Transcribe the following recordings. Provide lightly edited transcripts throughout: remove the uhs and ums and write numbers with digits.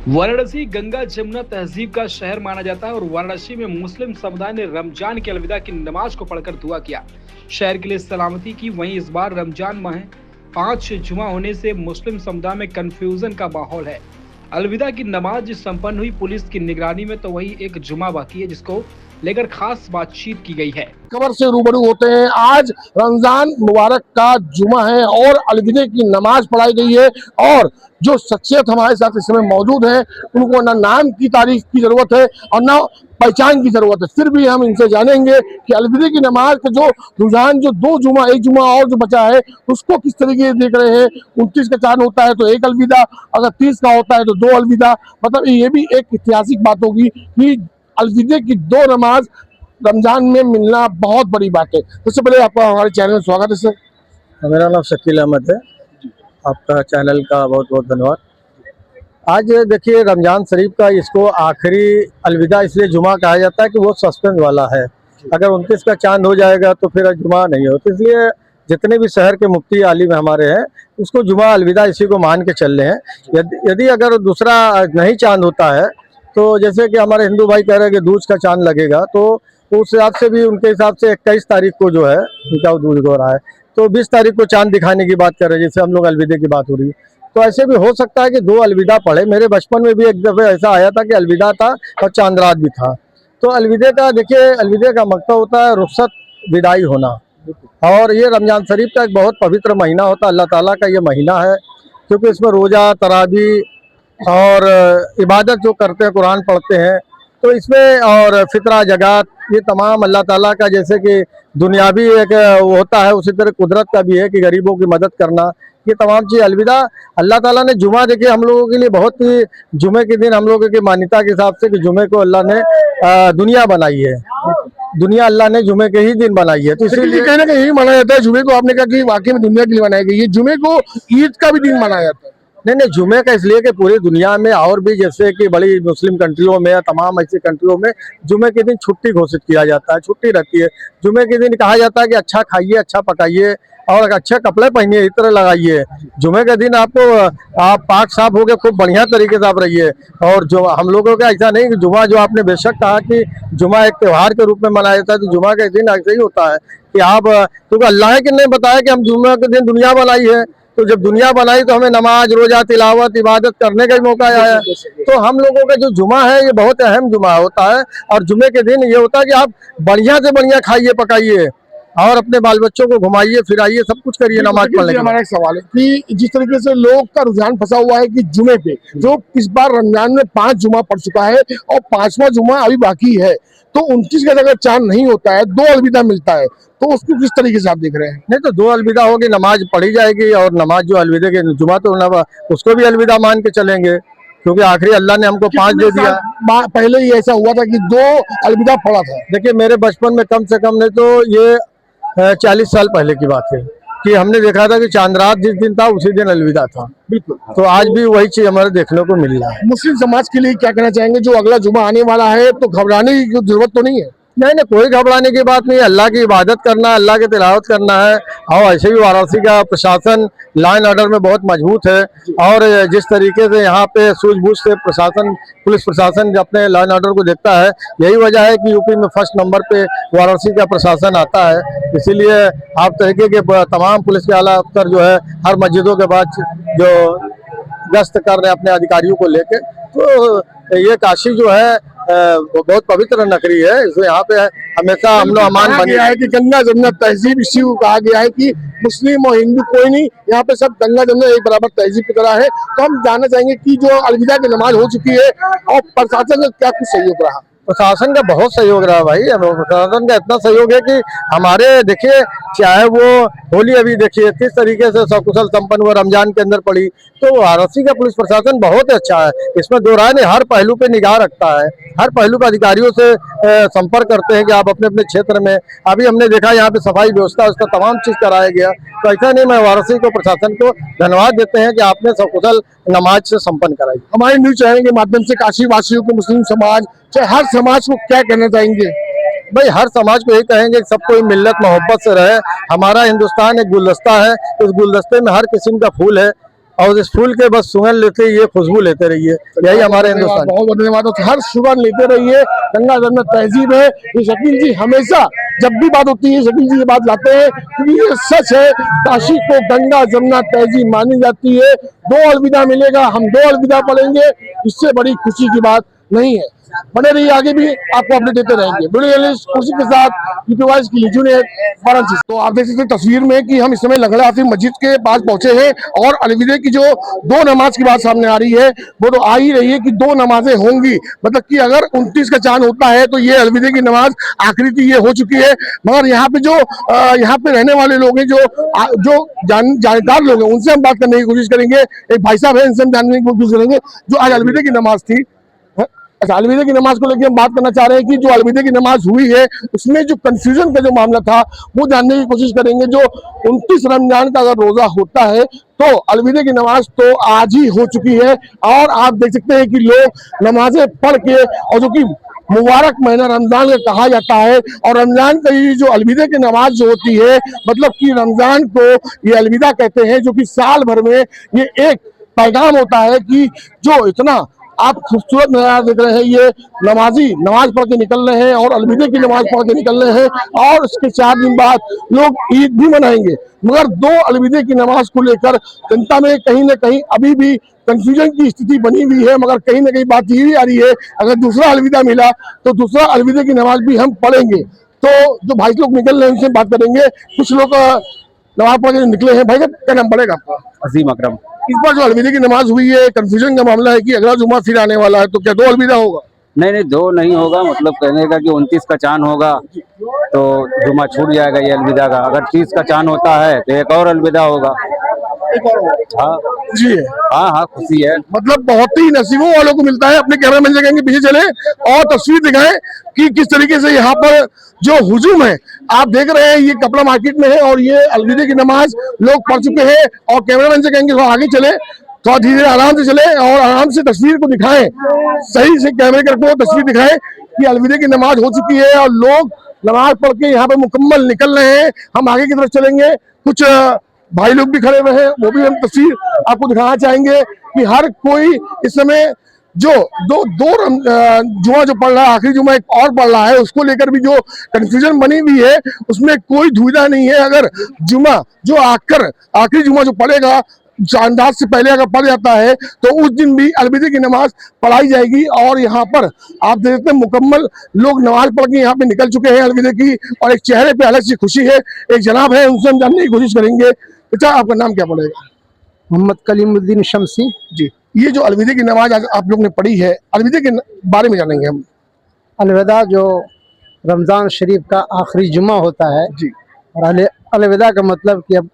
वाराणसी गंगा जमुना तहजीब का शहर माना जाता है और वाराणसी में मुस्लिम समुदाय ने रमजान की अलविदा की नमाज को पढ़कर दुआ किया, शहर के लिए सलामती की। वहीं इस बार रमजान माह 5 जुमा होने से मुस्लिम समुदाय में कंफ्यूजन का माहौल है। अलविदा की नमाज संपन्न हुई पुलिस की निगरानी में, तो वही एक जुमा बाकी है जिसको लेकर खास बातचीत की गई है। खबर से रूबरू होते हैं। आज रमजान मुबारक का जुमा है और अलविदे की नमाज पढ़ाई गई है और जो शख्सियत हमारे साथ इस समय मौजूद है उनको ना नाम की तारीफ की जरूरत है और ना पहचान की जरूरत है। फिर भी हम इनसे जानेंगे कि अलविदे की नमाज का जो रुझान, जो एक जुमा और जो बचा है उसको किस तरीके से देख रहे हैं। 29 का चांद होता है तो एक अलविदा, अगर 30 का होता है तो 2 अलविदा। मतलब ये भी एक ऐतिहासिक बात होगी कि अलविदे की 2 नमाज रमजान में मिलना बहुत बड़ी बात है। सबसे पहले आपका हमारे चैनल में स्वागत है सर। मेरा नाम शकील अहमद है। आपका चैनल का बहुत बहुत धन्यवाद। आज देखिए रमजान शरीफ का इसको आखिरी अलविदा इसलिए जुमा कहा जाता है कि वो सस्पेंस वाला है। अगर 29 का चांद हो जाएगा तो फिर जुमा नहीं हो, तो इसलिए जितने भी शहर के मुफ्ती आलिम हमारे हैं उसको जुमा अलविदा इसी को मान के चल रहे हैं। यदि अगर दूसरा नहीं चांद होता है तो जैसे कि हमारे हिंदू भाई कह रहे हैं कि दूज का चांद लगेगा, तो उस हिसाब से भी उनके हिसाब से 21 तारीख को जो है उनका दूज हो रहा है, तो 20 तारीख को चांद दिखाने की बात कर रहे हैं, जैसे हम लोग अलविदे की बात हो रही है। तो ऐसे भी हो सकता है कि 2 अलविदा पढ़े। मेरे बचपन में भी एक दफ़े ऐसा आया था कि अलविदा था और चांद रात भी था। तो अलविदे का देखिए, अलविदे का मकसद होता है रुखसत विदाई होना, और ये रमजान शरीफ का एक बहुत पवित्र महीना होता है। अल्लाह ताला का ये महीना है क्योंकि इसमें रोज़ा, तरावी और इबादत जो करते हैं, कुरान पढ़ते हैं, तो इसमें और फितरा, जगात, ये तमाम अल्लाह ताला का जैसे कि दुनियावी एक वो होता है, उसी तरह कुदरत का भी है कि गरीबों की मदद करना, ये तमाम चीज़ अलविदा अल्लाह ताला ने जुमा देखिए हम लोगों के लिए बहुत ही, जुमे के दिन हम लोगों की मान्यता के हिसाब से कि जुमे को अल्लाह ने दुनिया बनाई है, दुनिया अल्लाह ने जुमे के ही दिन बनाई है, तो इसीलिए कहीं ना कहीं यही माना जाता है जुमे को। आपने कहा कि वाकई में दुनिया के लिए बनाई गई है, जुमे को ईद का भी दिन माना जाता है। नहीं, जुमे का इसलिए कि पूरी दुनिया में और भी जैसे कि बड़ी मुस्लिम कंट्रियों में या तमाम ऐसी कंट्रियों में जुमे के दिन छुट्टी घोषित किया जाता है, छुट्टी रहती है। जुमे के दिन कहा जाता है कि अच्छा खाइए, अच्छा पकाइए और अच्छे कपड़े पहनिए, इत्र लगाइए। जुमे के दिन आप पाक साफ होकर खूब बढ़िया तरीके से आप रहिए। और जो हम लोगों का ऐसा नहीं कि जुमा, जो आपने बेशक कहा कि जुमा एक त्योहार के रूप में मनाया जाता है, तो जुमा के दिन ऐसे ही होता है कि आप, क्योंकि अल्लाह के ने बताया कि हम जुमे के दिन दुनिया बनाई है, तो जब दुनिया बनाई तो हमें नमाज, रोजा, तिलावत, इबादत करने का ही मौका आया है। तो हम लोगों का जो जुमा है ये बहुत अहम जुमा होता है, और जुमे के दिन ये होता है कि आप बढ़िया से बढ़िया खाइए, पकाइए और अपने बाल बच्चों को घुमाइए फिराइए, सब कुछ करिए नमाज पढ़ने के। हमारा एक सवाल है कि जिस तरीके से लोग का रुझान फंसा हुआ है कि जुमे पे, जो इस बार रमजान में 5 जुमा पड़ चुका है और 5वां जुमा अभी बाकी है, तो 29 का अगर चांद नहीं होता है, 2 अलविदा मिलता है, तो उसको किस तरीके से आप देख रहे हैं? नहीं, तो 2 अलविदा होगी, नमाज पढ़ी जाएगी, और नमाज जो अलविदे के जुमा तो उसको भी अलविदा मान के चलेंगे, क्योंकि आखिरी अल्लाह ने हमको 5 दे दिया। पहले ही ऐसा हुआ था कि 2 अलविदा पड़ा था। देखिए मेरे बचपन में कम से कम नहीं तो ये 40 साल पहले की बात है कि हमने देखा था कि चांद रात जिस दिन था उसी दिन अलविदा था। बिल्कुल। तो आज भी वही चीज हमारे देखने को मिल रहा है। मुस्लिम समाज के लिए क्या कहना चाहेंगे? जो अगला जुमा आने वाला है तो घबराने की जरूरत तो नहीं है? नहीं, कोई घबराने की बात नहीं है। अल्लाह की इबादत करना, अल्लाह की तिलावत करना है। और ऐसे भी वाराणसी का प्रशासन लाइन ऑर्डर में बहुत मजबूत है, और जिस तरीके से यहाँ पे सूझबूझ से प्रशासन, पुलिस प्रशासन अपने लाइन ऑर्डर को देखता है, यही वजह है कि यूपी में फर्स्ट नंबर पे वाराणसी का प्रशासन आता है। इसीलिए आप तरीके के तमाम पुलिस के आला अफसर जो है हर मस्जिदों के बाद जो गश्त कर रहे हैं अपने अधिकारियों को लेके, तो ये काशी जो है वो बहुत पवित्र नगरी है, इसलिए यहाँ पे हमेशा अमन अमान बन गया है कि गंगा जमुना तहजीब इसी को कहा गया है कि मुस्लिम और हिंदू कोई नहीं, यहाँ पे सब गंगा जमुना एक बराबर तहजीब की तरह है। तो हम जानना चाहेंगे कि जो अलविदा की नमाज हो चुकी है और प्रशासन का क्या कुछ सहयोग रहा? प्रशासन का बहुत सहयोग रहा भाई। प्रशासन का इतना सहयोग है कि हमारे देखिए, चाहे वो होली अभी देखिए किस तरीके से सकुशल संपन्न हुआ, रमजान के अंदर पड़ी, तो वाराणसी का पुलिस प्रशासन बहुत अच्छा है, इसमें दो राय नहीं, हर पहलू पे निगाह रखता है, हर पहलू का अधिकारियों से संपर्क करते हैं कि आप अपने अपने क्षेत्र में। अभी हमने देखा यहाँ पे सफाई व्यवस्था, उसका तमाम चीज कराया गया। तो ऐसा नहीं, मैं वाराणसी को, प्रशासन को धन्यवाद देते हैं कि आपने सकुशल नमाज से संपन्न कराई। हमारे न्यूज चैनल के माध्यम से काशी वासियों को, मुस्लिम समाज, चाहे हर समाज को क्या कहना चाहेंगे? भाई हर समाज को यही कहेंगे कि सब कोई मिल्लत मोहब्बत से रहे। हमारा हिंदुस्तान एक गुलदस्ता है, इस गुलदस्ते में हर किस्म का फूल है, और इस फूल के बस सुगंध लेते ये खुशबू लेते रहिए, यही हमारे हिंदुस्तान। बहुत बहुत धन्यवाद। तो हर सुगंध लेते रहिए, गंगा जमुना तहजीब है। ये शकील जी हमेशा जब भी बात होती है शकील जी ये बात लाते हैं क्योंकि ये सच है, काशी को गंगा जमुना तहजीब मानी जाती है। दो अलविदा मिलेगा, हम दो अलविदा पढ़ेंगे, इससे बड़ी खुशी की बात नहीं है। बने रहिए, आगे भी आपको अपडेट देते रहेंगे। खुशी के साथ यूपीवाइज की जूनियर वाराणसी। तो आप देख सकते हैं तस्वीर में कि हम इस समय लंगड़ा हाथी मस्जिद के पास पहुंचे हैं और अलविदे की जो दो नमाज की बात सामने आ रही है वो तो आ ही रही है कि दो नमाजें होंगी। मतलब कि अगर 29 का चांद होता है तो ये अलविदे की नमाज आखिरी थी, ये हो चुकी है। मगर यहाँ पे जो यहाँ पे रहने वाले लोग हैं, जो जानकार लोग हैं, उनसे हम बात करने की कोशिश करेंगे। एक भाई साहब है, इनसे हम जानने की कोशिश करेंगे जो आज अलविदे की नमाज थी। अच्छा, अलविदे की नमाज को लेकर हम बात करना चाह रहे हैं कि जो अलविदे की नमाज हुई है उसमें जो कंफ्यूजन का जो मामला था वो जानने की कोशिश करेंगे। जो 29 रमजान का अगर रोजा होता है तो अलविदे की नमाज तो आज ही हो चुकी है और आप देख सकते हैं कि लोग नमाजें पढ़ के, और जो कि मुबारक महीना रमजान का कहा जाता है, और रमजान का ये जो अलविदे की नमाज जो होती है मतलब कि रमजान को ये अलविदा कहते हैं, जो कि साल भर में ये एक पैगाम होता है कि जो इतना आप खूबसूरत नजारा देख रहे हैं, ये नमाज पढ़ के निकल रहे हैं और अलविदे की नमाज पढ़ के निकल रहे हैं और उसके 4 दिन बाद लोग ईद भी मनाएंगे। मगर दो अलविदे की नमाज को लेकर जनता में कहीं ना कहीं अभी भी कंफ्यूजन की स्थिति बनी हुई है। मगर कहीं ना कहीं बात ये भी आ रही है अगर दूसरा अलविदा मिला तो दूसरा अलविदे की नमाज भी हम पढ़ेंगे। तो जो भाई लोग निकल रहे हैं उनसे बात करेंगे। कुछ लोग नमाज पढ़ के निकले हैं। भाई का क्या नाम पड़ेगा आपका? अजीम अकरम। इस बार जो अलविदे की नमाज हुई है, कंफ्यूजन का मामला है कि अगला जुमा फिर आने वाला है, तो क्या दो अलविदा होगा? नहीं, दो नहीं होगा। मतलब कहने का कि 29 का चांद होगा तो जुमा छूट जाएगा ये अलविदा का। अगर 30 का चांद होता है तो एक और अलविदा होगा। एक और होगा। हाँ जी है। हाँ, खुशी है। मतलब बहुत ही नसीबों वालों को मिलता है। अपने कैमरामैन से कहेंगे पीछे चले और तस्वीर दिखाएं कि किस तरीके से यहाँ पर जो हुजूम है आप देख रहे हैं, ये कपड़ा मार्केट में है और ये अलविदे की नमाज लोग पढ़ चुके हैं। और कैमरामैन से कहेंगे थोड़ा आगे चले, थोड़ा धीरे आराम से चले और आराम से तस्वीर को दिखाएं, सही से कैमरे को तस्वीर दिखाएं कि अलविदे की नमाज हो चुकी है और लोग नमाज पढ़ के यहाँ पे मुकम्मल निकल रहे हैं। हम आगे की तरफ चलेंगे, कुछ भाई लोग भी खड़े हुए हैं, वो भी हम तस्वीर आपको दिखाना चाहेंगे कि हर कोई इस समय जो दो जुमा जो पढ़ रहा है, आखिरी जुमा एक और पढ़ रहा है, उसको लेकर भी जो कंफ्यूजन बनी हुई है उसमें कोई दुविधा नहीं है। अगर जुमा जो आखिरी जुमा जो पढ़ेगा चांदाज से पहले अगर पढ़ जाता है तो उस दिन भी अलविदे की नमाज पढ़ाई जाएगी। और यहाँ पर आप देखते हैं मुकम्मल लोग नमाज पढ़ के यहाँ पे निकल चुके हैं अलविदे की, और एक चेहरे पे अलग सी खुशी है। एक जनाब है, उनसे हम जानने की कोशिश करेंगे। अच्छा, आपका नाम क्या पड़ेगा? मोहम्मद कलीमुद्दीन शमसी जी। ये जो अलविदे की नमाज आज आप लोग ने पढ़ी है, अलविदे के बारे में जानेंगे हम। अलविदा जो रमज़ान शरीफ का आखिरी जुमा होता है जी, और अलविदा का मतलब कि अब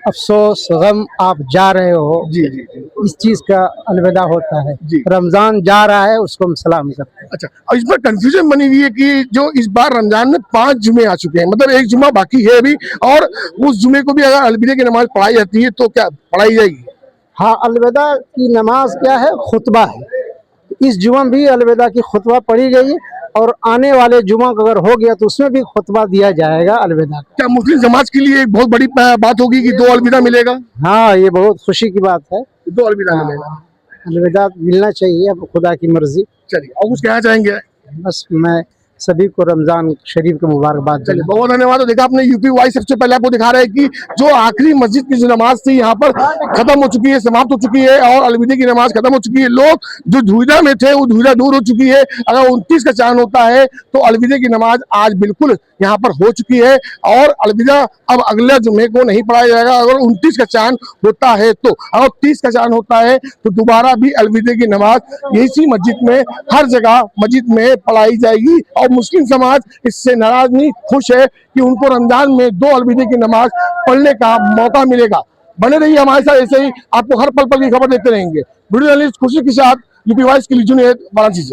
अफसोस गम आप जा रहे हो, जी जी जी, इस चीज़ का अलविदा होता है जी। रमज़ान जा रहा है उसको हम सलाम करते हैं। अच्छा, और इस पर कंफ्यूजन बनी हुई है कि जो इस बार रमजान में 5 जुमे आ चुके हैं, मतलब एक जुमा बाकी है अभी, और उस जुमे को भी अगर अलविदे की नमाज पढ़ाई जाती है तो क्या पढ़ाई जाएगी? हाँ, अलविदा की नमाज क्या है? खुतबा है। इस जुमा भी अलविदा की खुतबा पढ़ी गई और आने वाले जुमा को अगर हो गया तो उसमें भी खुतबा दिया जाएगा अलविदा। क्या मुस्लिम समाज के लिए एक बहुत बड़ी बात होगी कि दो अलविदा मिलेगा? हाँ, ये बहुत खुशी की बात है। दो अलविदा मिलेगा, अलविदा मिलना चाहिए, अब खुदा की मर्जी। चलिए, और कुछ कहना चाहेंगे? बस मैं सभी को रमजान शरीफ की मुबारकबाद। चलिए, बहुत धन्यवाद। तो देखा आपने यूपी वाइज सबसे पहले आपको दिखा रहा है कि जो आखिरी मस्जिद की जो नमाज थी यहाँ पर खत्म हो चुकी है, समाप्त हो चुकी है और अलविदे की नमाज खत्म हो चुकी है। लोग जो दुविधा में थे वो दुविधा दूर हो चुकी है। अगर 29 का चांद होता है तो अलविदे की नमाज आज बिल्कुल यहाँ पर हो चुकी है और अलविदा अब अगले जुमे को नहीं पढ़ाया जाएगा। अगर 29 का चांद होता है तो, अगर 30 का चांद होता है तो दोबारा भी अलविदे की नमाज इसी मस्जिद में हर जगह मस्जिद में पढ़ाई जाएगी। और मुस्लिम समाज इससे नाराज नहीं, खुश है कि उनको रमजान में दो अलविदे की नमाज पढ़ने का मौका मिलेगा। बने रहिए हमारे साथ, ऐसे ही आपको हर पल पल की खबर देते रहेंगे। वीडियो जर्नलिस्ट खुशी के साथ यूपी वाइज के लिए वाराणसी से।